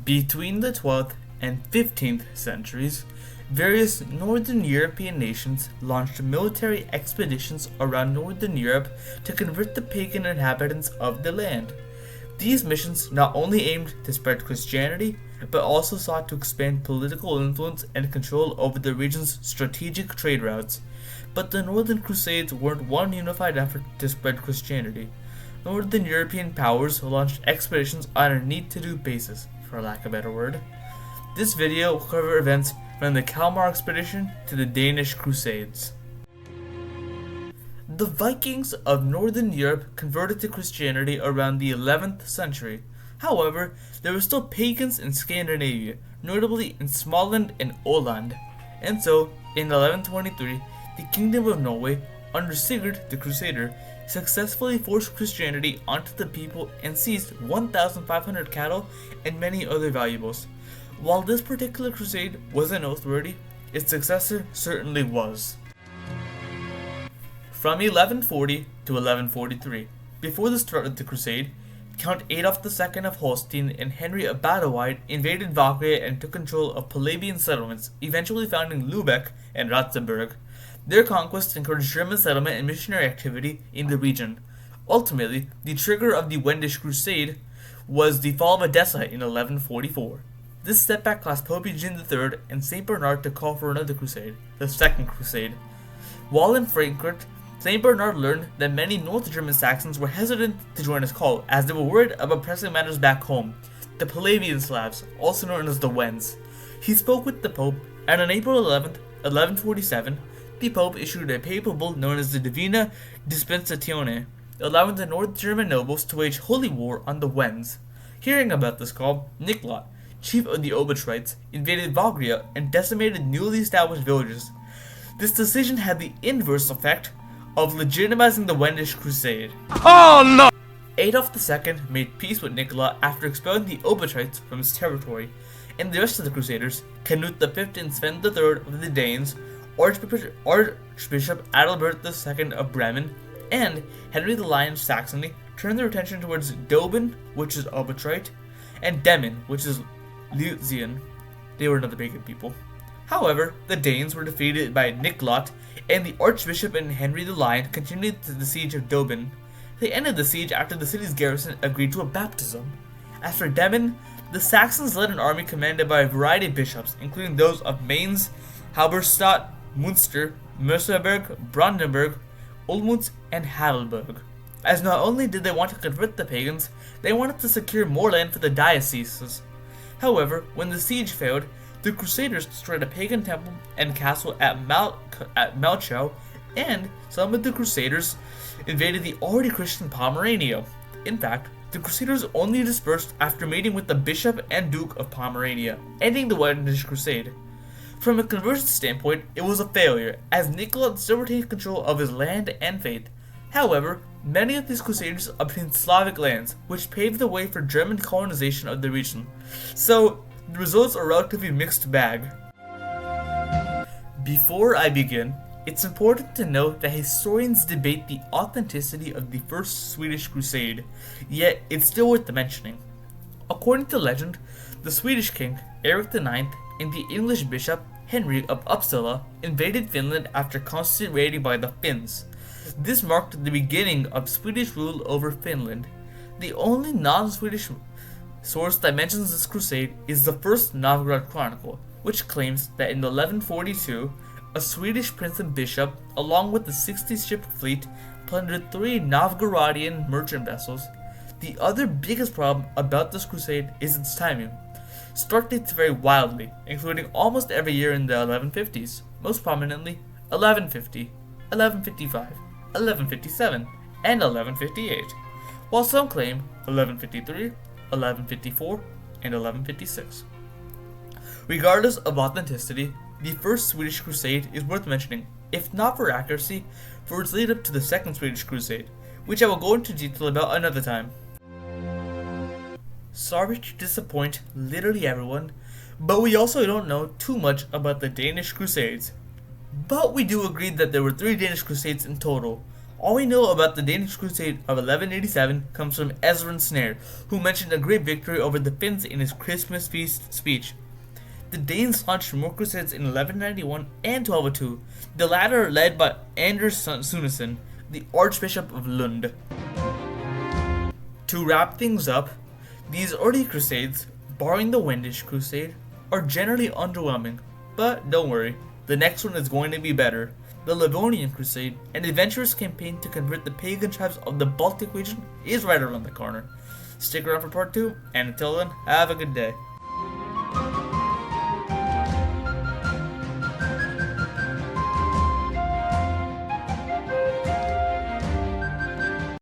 Between the 12th and 15th centuries, various Northern European nations launched military expeditions around Northern Europe to convert the pagan inhabitants of the land. These missions not only aimed to spread Christianity, but also sought to expand political influence and control over the region's strategic trade routes. But the Northern Crusades weren't one unified effort to spread Christianity. Northern European powers launched expeditions on a need-to-do basis, for lack of a better word. This video will cover events from the Kalmar expedition to the Danish Crusades. The Vikings of Northern Europe converted to Christianity around the 11th century. However, there were still pagans in Scandinavia, notably in Småland and Åland. And so, in 1123, the Kingdom of Norway, under Sigurd the Crusader, successfully forced Christianity onto the people and seized 1,500 cattle and many other valuables. While this particular crusade wasn't noteworthy, its successor certainly was. From 1140 to 1143, before the start of the crusade, Count Adolf II of Holstein and Henry of Badewide invaded Valkyria and took control of Palavian settlements, eventually founding Lübeck and Ratzeburg. Their conquests encouraged German settlement and missionary activity in the region. Ultimately, the trigger of the Wendish Crusade was the fall of Edessa in 1144. This setback caused Pope Eugene III and St. Bernard to call for another crusade, the Second Crusade. While in Frankfurt, St. Bernard learned that many North German Saxons were hesitant to join his call as they were worried about pressing matters back home, the Palavian Slavs, also known as the Wends. He spoke with the Pope, and on April 11, 1147, the Pope issued a papal bull known as the Divina Dispensatione, allowing the North German nobles to wage holy war on the Wends. Hearing about this call, Niklot, chief of the Obotrites, invaded Valkyria and decimated newly established villages. This decision had the inverse effect of legitimizing the Wendish Crusade. Oh no! Adolf II made peace with Nicola after expelling the Obotrites from his territory, and the rest of the Crusaders, Canute V and Sven III of the Danes, Archbishop Adalbert II of Bremen, and Henry the Lion of Saxony, turned their attention towards Dobin, which is Obotrite, and Demmin, which is Lutzian. They were another pagan people. However, the Danes were defeated by Niklot, and the Archbishop and Henry the Lion continued the siege of Dobin. They ended the siege after the city's garrison agreed to a baptism. As for Demmin, the Saxons led an army commanded by a variety of bishops, including those of Mainz, Halberstadt, Munster, Merseburg, Brandenburg, Olmütz, and Heidelberg. As not only did they want to convert the pagans, they wanted to secure more land for the dioceses. However, when the siege failed, the Crusaders destroyed a pagan temple and castle at Malchow, and some of the Crusaders invaded the already Christian Pomerania. In fact, the Crusaders only dispersed after meeting with the Bishop and Duke of Pomerania, ending the Wendish Crusade. From a conversion standpoint, it was a failure, as Nicola still retained control of his land and faith. However, many of these crusaders obtained Slavic lands, which paved the way for German colonization of the region. So, the results are a relatively mixed bag. Before I begin, it's important to note that historians debate the authenticity of the First Swedish Crusade, yet it's still worth mentioning. According to legend, the Swedish king, Erik IX, and the English bishop, Henry of Uppsala, invaded Finland after constant raiding by the Finns. This marked the beginning of Swedish rule over Finland. The only non-Swedish source that mentions this crusade is the First Novgorod Chronicle, which claims that in 1142, a Swedish prince and bishop, along with the 60-ship fleet, plundered 3 Novgorodian merchant vessels. The other biggest problem about this crusade is its timing. Start dates vary wildly, including almost every year in the 1150s, most prominently 1150, 1155, 1157, and 1158, while some claim 1153, 1154, and 1156. Regardless of authenticity, the First Swedish Crusade is worth mentioning, if not for accuracy, for its lead up to the Second Swedish Crusade, which I will go into detail about another time. Sorry to disappoint literally everyone, but we also don't know too much about the Danish Crusades. But we do agree that there were 3 Danish Crusades in total, All we know about the Danish crusade of 1187 comes from Ezran Snare, who mentioned a great victory over the Finns in his Christmas feast speech. The Danes launched more crusades in 1191 and 1202, the latter led by Anders Sunesen, the Archbishop of Lund. To wrap things up, these early crusades, barring the Wendish crusade, are generally underwhelming, but don't worry, the next one is going to be better. The Livonian Crusade, an adventurous campaign to convert the pagan tribes of the Baltic region, is right around the corner. Stick around for part 2, and until then, have a good day.